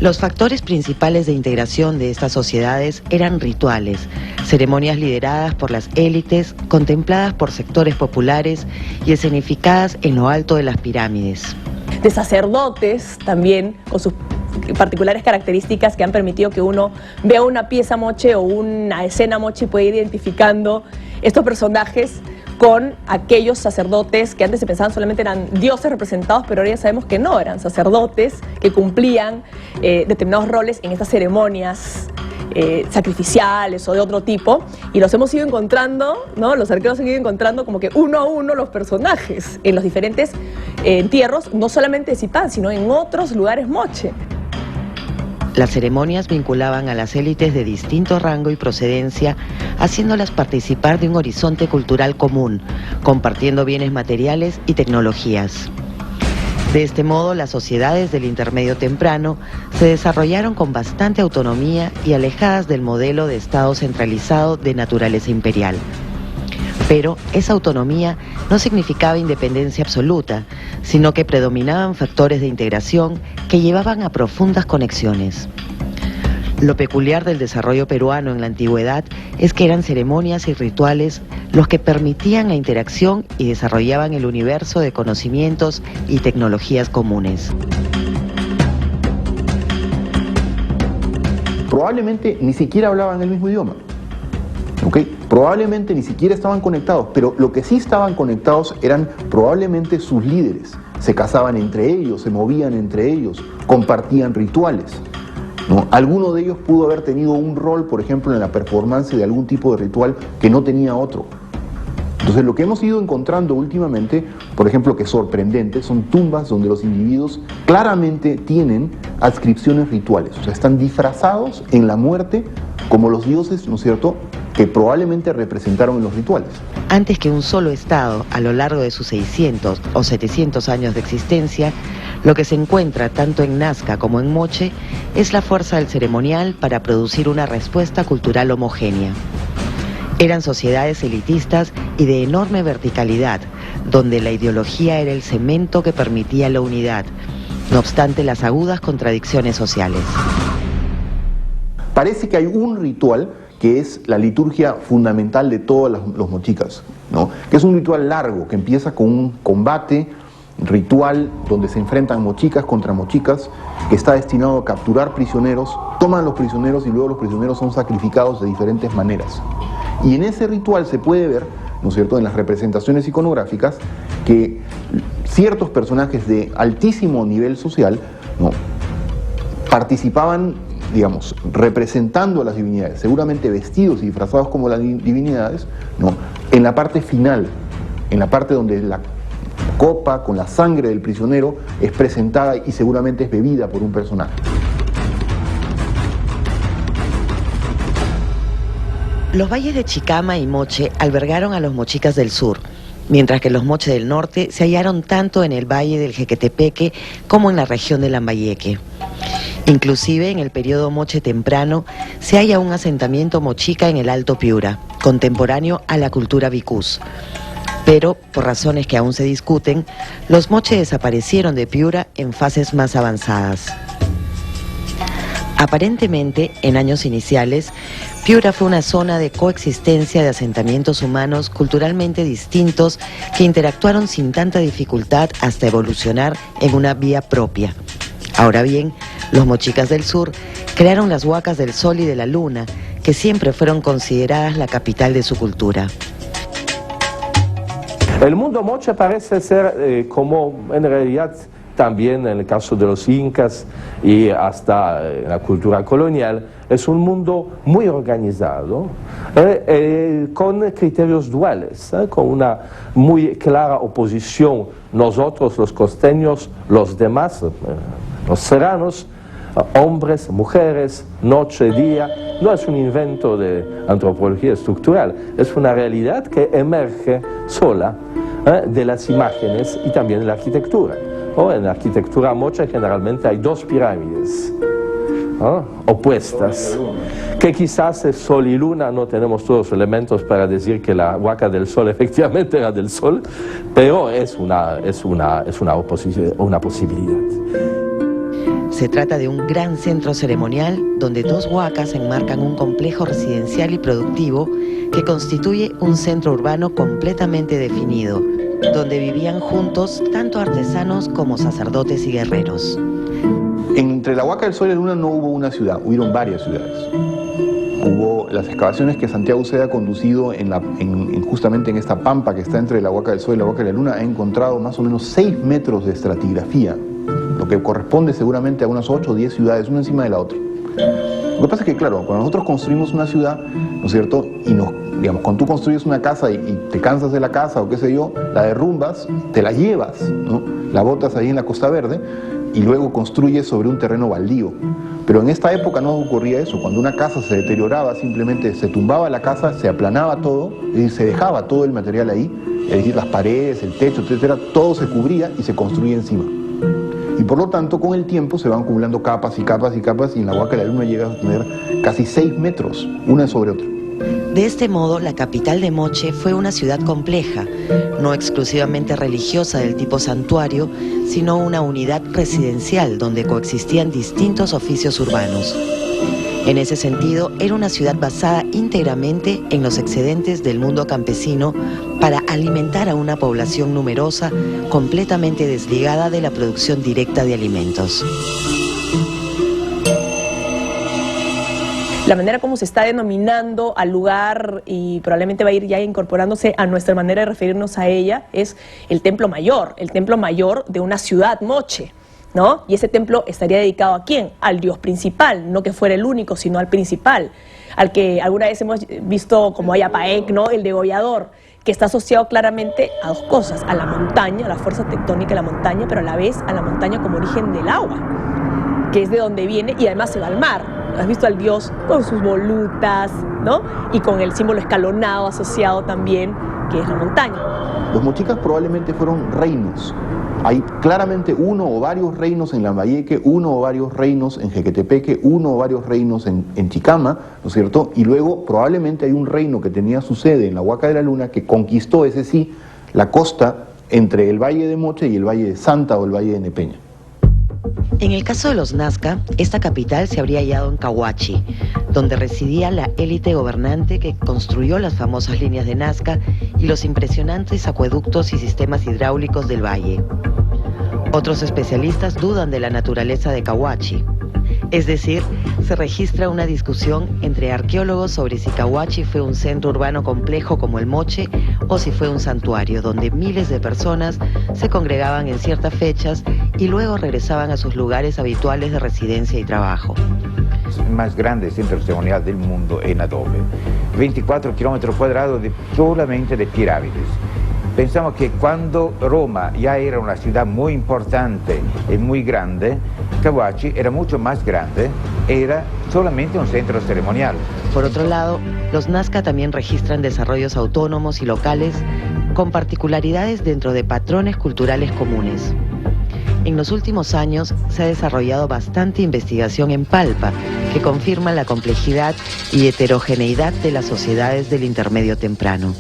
Los factores principales de integración de estas sociedades eran rituales, ceremonias lideradas por las élites, contempladas por sectores populares y escenificadas en lo alto de las pirámides. De sacerdotes también, con sus particulares características que han permitido que uno vea una pieza moche o una escena moche y pueda ir identificando estos personajes con aquellos sacerdotes que antes se pensaban solamente eran dioses representados, pero ahora ya sabemos que no, eran sacerdotes que cumplían determinados roles en estas ceremonias sacrificiales o de otro tipo, y los hemos ido encontrando, ¿no? Los arqueólogos han ido encontrando como que uno a uno los personajes en los diferentes entierros, no solamente de Zipán, sino en otros lugares moche. Las ceremonias vinculaban a las élites de distinto rango y procedencia, haciéndolas participar de un horizonte cultural común, compartiendo bienes materiales y tecnologías. De este modo, las sociedades del intermedio temprano se desarrollaron con bastante autonomía y alejadas del modelo de Estado centralizado de naturaleza imperial. Pero esa autonomía no significaba independencia absoluta, sino que predominaban factores de integración que llevaban a profundas conexiones. Lo peculiar del desarrollo peruano en la antigüedad es que eran ceremonias y rituales los que permitían la interacción y desarrollaban el universo de conocimientos y tecnologías comunes. Probablemente ni siquiera hablaban el mismo idioma. Probablemente ni siquiera estaban conectados, pero lo que sí estaban conectados eran probablemente sus líderes. Se casaban entre ellos, se movían entre ellos, compartían rituales, ¿no? Alguno de ellos pudo haber tenido un rol, por ejemplo, en la performance de algún tipo de ritual que no tenía otro. Entonces, lo que hemos ido encontrando últimamente, por ejemplo, que es sorprendente, son tumbas donde los individuos claramente tienen adscripciones rituales, o sea, están disfrazados en la muerte como los dioses, ¿no es cierto?, que probablemente representaron en los rituales. Antes que un solo Estado, a lo largo de sus 600 o 700 años de existencia, lo que se encuentra tanto en Nazca como en Moche es la fuerza del ceremonial para producir una respuesta cultural homogénea. Eran sociedades elitistas y de enorme verticalidad, donde la ideología era el cemento que permitía la unidad, no obstante las agudas contradicciones sociales. Parece que hay un ritual que es la liturgia fundamental de todos los mochicas, ¿no? Que es un ritual largo, que empieza con un combate ritual donde se enfrentan mochicas contra mochicas, que está destinado a capturar prisioneros, toman los prisioneros y luego los prisioneros son sacrificados de diferentes maneras. Y en ese ritual se puede ver, ¿no es cierto?, en las representaciones iconográficas, que ciertos personajes de altísimo nivel social, ¿no?, participaban, digamos, representando a las divinidades, seguramente vestidos y disfrazados como las divinidades, ¿no?, en la parte final, en la parte donde la copa con la sangre del prisionero es presentada y seguramente es bebida por un personaje. Los valles de Chicama y Moche albergaron a los mochicas del sur, mientras que los moche del norte se hallaron tanto en el valle del Jequetepeque como en la región de Lambayeque. Inclusive en el periodo moche temprano se halla un asentamiento mochica en el Alto Piura, contemporáneo a la cultura vicús. Pero, por razones que aún se discuten, los moche desaparecieron de Piura en fases más avanzadas. Aparentemente, en años iniciales, Piura fue una zona de coexistencia de asentamientos humanos culturalmente distintos que interactuaron sin tanta dificultad hasta evolucionar en una vía propia. Ahora bien, los mochicas del sur crearon las Huacas del Sol y de la Luna, que siempre fueron consideradas la capital de su cultura. El mundo moche parece ser como en realidad también en el caso de los incas y hasta la cultura colonial, es un mundo muy organizado, con criterios duales, con una muy clara oposición, nosotros los costeños, los demás, los serranos, hombres, mujeres, noche, día. No es un invento de antropología estructural, es una realidad que emerge sola de las imágenes y también de la arquitectura. En la arquitectura moche generalmente hay dos pirámides opuestas, que quizás es Sol y Luna, no tenemos todos los elementos para decir que la Huaca del Sol efectivamente era del Sol, pero es una posibilidad. Se trata de un gran centro ceremonial donde 2 huacas enmarcan un complejo residencial y productivo que constituye un centro urbano completamente definido, donde vivían juntos tanto artesanos como sacerdotes y guerreros. Entre la Huaca del Sol y la Luna no hubo una ciudad, hubieron varias ciudades. Hubo las excavaciones que Santiago Uceda ha conducido justamente en esta pampa que está entre la Huaca del Sol y la Huaca de la Luna, ha encontrado más o menos 6 metros de estratigrafía, lo que corresponde seguramente a unas 8 o 10 ciudades, una encima de la otra. Lo que pasa es que, claro, cuando nosotros construimos una ciudad, ¿no es cierto? Y digamos, cuando tú construyes una casa y te cansas de la casa o qué sé yo, la derrumbas, te la llevas, ¿no? La botas ahí en la Costa Verde y luego construyes sobre un terreno baldío. Pero en esta época no ocurría eso. Cuando una casa se deterioraba, simplemente se tumbaba la casa, se aplanaba todo, es decir, se dejaba todo el material ahí, es decir, las paredes, el techo, etcétera, todo se cubría y se construía encima. Y por lo tanto, con el tiempo se van acumulando capas y capas y capas, y en la Huaca de la Luna llega a tener casi 6 metros, una sobre otra. De este modo, la capital de Moche fue una ciudad compleja, no exclusivamente religiosa del tipo santuario, sino una unidad residencial donde coexistían distintos oficios urbanos. En ese sentido, era una ciudad basada íntegramente en los excedentes del mundo campesino para alimentar a una población numerosa, completamente desligada de la producción directa de alimentos. La manera como se está denominando al lugar, y probablemente va a ir ya incorporándose a nuestra manera de referirnos a ella, es el templo mayor de una ciudad moche, ¿no? Y ese templo estaría dedicado ¿a quién? Al dios principal, no que fuera el único, sino al principal, al que alguna vez hemos visto como Ayapaec, ¿no? El degollador, que está asociado claramente a 2 cosas, a la montaña, a la fuerza tectónica de la montaña, pero a la vez a la montaña como origen del agua, que es de donde viene y además se va al mar. Has visto al dios con sus volutas, ¿no? Y con el símbolo escalonado asociado también, que es la montaña. Los mochicas probablemente fueron reinos. Hay claramente uno o varios reinos en Lambayeque, uno o varios reinos en Jequetepeque, uno o varios reinos en Chicama, ¿no es cierto? Y luego probablemente hay un reino que tenía su sede en la Huaca de la Luna que conquistó, ese sí, la costa entre el Valle de Moche y el Valle de Santa o el Valle de Nepeña. En el caso de los Nazca, esta capital se habría hallado en Cahuachi, donde residía la élite gobernante que construyó las famosas líneas de Nazca y los impresionantes acueductos y sistemas hidráulicos del valle. Otros especialistas dudan de la naturaleza de Cahuachi. Es decir, se registra una discusión entre arqueólogos sobre si Cahuachi fue un centro urbano complejo como el Moche o si fue un santuario donde miles de personas se congregaban en ciertas fechas y luego regresaban a sus lugares habituales de residencia y trabajo. El más grande centro ceremonial del mundo en adobe, 24 kilómetros cuadrados solamente de pirámides. Pensamos que cuando Roma ya era una ciudad muy importante y muy grande, Cahuachi era mucho más grande, era solamente un centro ceremonial. Por otro lado, los Nazca también registran desarrollos autónomos y locales con particularidades dentro de patrones culturales comunes. En los últimos años se ha desarrollado bastante investigación en Palpa que confirma la complejidad y heterogeneidad de las sociedades del intermedio temprano.